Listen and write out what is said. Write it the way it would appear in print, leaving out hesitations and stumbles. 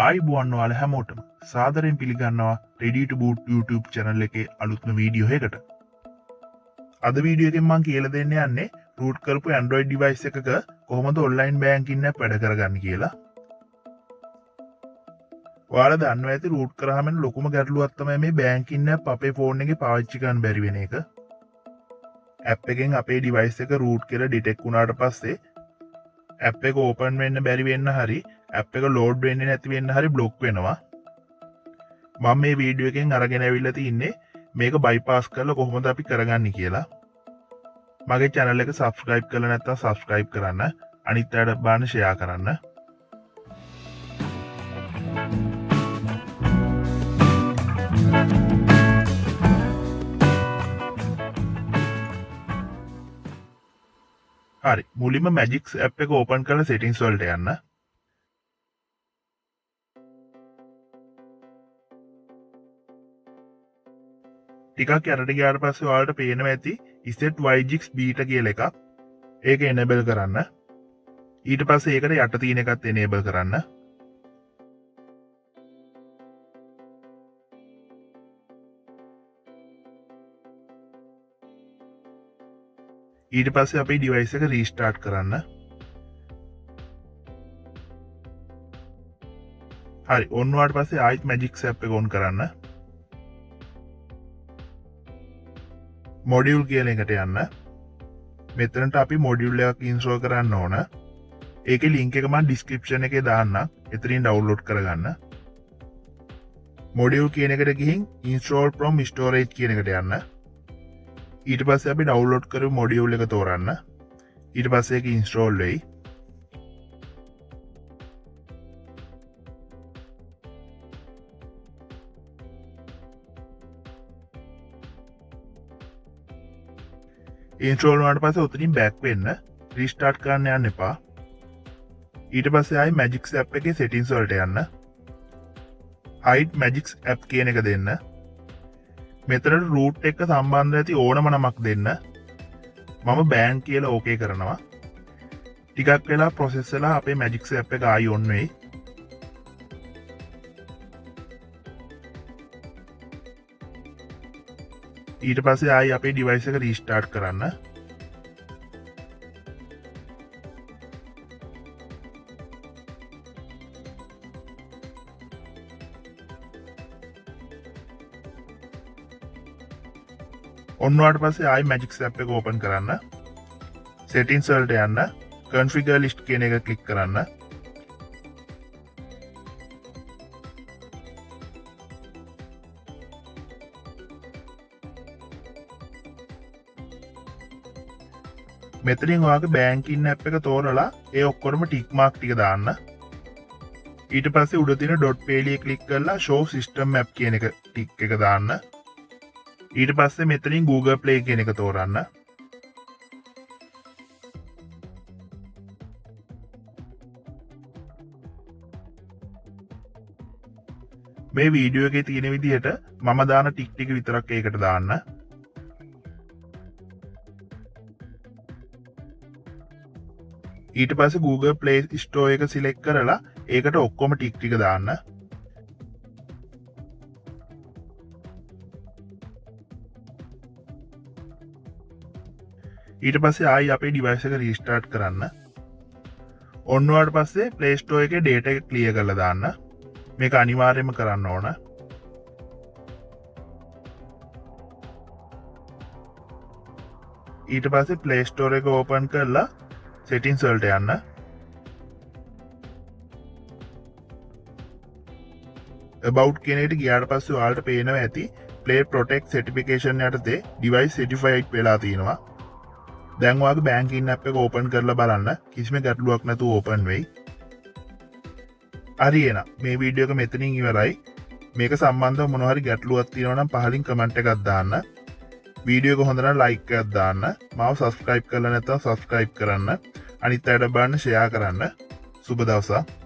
ආයිබෝන් ඔයාලා හැමෝටම සාදරයෙන් පිළිගන්නවා Ready to Boot YouTube channel එකේ අලුත්ම වීඩියෝ එකකට. අද වීඩියෝ එකෙන් මම කියලා දෙන්න යන්නේ root කරපු Android device එකක කොහොමද online banking app වැඩ කරගන්නේ කියලා. ඔයාලා දන්නවා ඇති root කරාම ලොකුම ගැටලුවක් තමයි මේ banking app අපේ phone එකේ පාවිච්චි කරන්න බැරි වෙන එක. app එකෙන් අපේ device එක root කියලා detect වුණාට පස්සේ app එක open වෙන්න බැරි වෙන්න හරි app එක load වෙන්නේ නැති වෙන්න හරි block වෙනවා. මම මේ වීඩියෝ එකෙන් අරගෙන ඇවිල්ලා තින්නේ මේක bypass කරලා කොහොමද අපි කරගන්නේ කියලා. මගේ channel එක subscribe කරලා නැත්නම් subscribe කරන්න, අනිත් අයට බලන්න share කරන්න. හරි, මුලින්ම Magisk app එක open කරලා settings වලට යන්න. ටිකක් යටට ගියාට පස්සේ ඔයාලට පේනවා ඇති set Magisk beta කියලා එකක්. ඒක enable කරන්න. ඊට පස්සේ ඒකට යට තියෙන එකත් enable කරන්න. ඊට පස්සේ අපේ device එක restart කරන්න. හරි, ඔන්න වාට පස්සේ ආයිත් Magisk app එක on කරන්න. module කියන එකට යන්න. මෙතනට අපි module එකක් install කරන්න ඕන. ඒකේ link එක මම description එකේ දාන්නම්. එතනින් download කරගන්න. module කියන එකට ගිහින් install from storage කියන එකට යන්න. ඊට පස්සේ අපි download කරපු module එක තෝරන්න. ඊට පස්සේ ඒක install වෙයි. install වුණාට පස්සේ උතනින් back වෙන්න, restart කරන්න යන්න එපා. ඊට පස්සේ ආයි Magisk app එකේ settings වලට යන්න. hide Magisk app කියන එක දෙන්න. මෙතනට root එක සම්බන්ධ ඇති ඕනම නමක් දෙන්න. මම ban කියලා okay කරනවා. ටිකක් වෙලා process වෙලා අපේ Magisk app එක ආයි on වෙයි. ඊට පස්සේ ආයි අපේ device එක restart කරන්න. ඔන්න වාට පස්සේ ආයි Magisk app එක open කරන්න. settings වලට යන්න. configure list කියන එක click කරන්න. මෙතනින් ඔයාගේ banking app එක තෝරලා ඒ ඔක්කොම tick mark ටික දාන්න. ඊට පස්සේ උඩ තියෙන dot page එක click කරලා show system map කියන එක tick එක දාන්න. ඊට පස්සේ මෙතනින් Google Play කියන එක තෝරන්න. මේ වීඩියෝ එකේ තියෙන විදිහට මම දාන ටික් ටික විතරක් ඒකට දාන්න. ඊට පස්සේ Google Play Store එක select කරලා ඒකට ඔක්කොම ටික් ටික දාන්න. ඊට පස්සේ ආයි අපේ device එක restart කරන්න. ඔන්න වාට පස්සේ Play Store එකේ data එක clear කරලා දාන්න. මේක අනිවාර්යයෙන්ම කරන්න ඕන. ඊට පස්සේ Play Store එක open කරලා settings වලට යන්න. about කියන එකට ගියාට පස්සේ ඔයාලට පේනවා ඇති Play Protect certification යටතේ device certified වෙලා තියෙනවා. දැන් ඔයාගේ banking app එක open කරලා බලන්න. කිසිම ගැටලුවක් නැතුව open වෙයි. හරි එහෙනම් මේ වීඩියෝ එක මෙතනින් ඉවරයි. මේක සම්බන්ධව මොනවා හරි ගැටලුවක් තියෙනවා නම් පහලින් comment එකක් දාන්න. වීඩියෝ එක හොඳ නම් like එකක් දාන්න. මාව subscribe කරලා නැත්නම් subscribe කරන්න. අනිත් අයට බලන්න share කරන්න. සුබ දවසක්.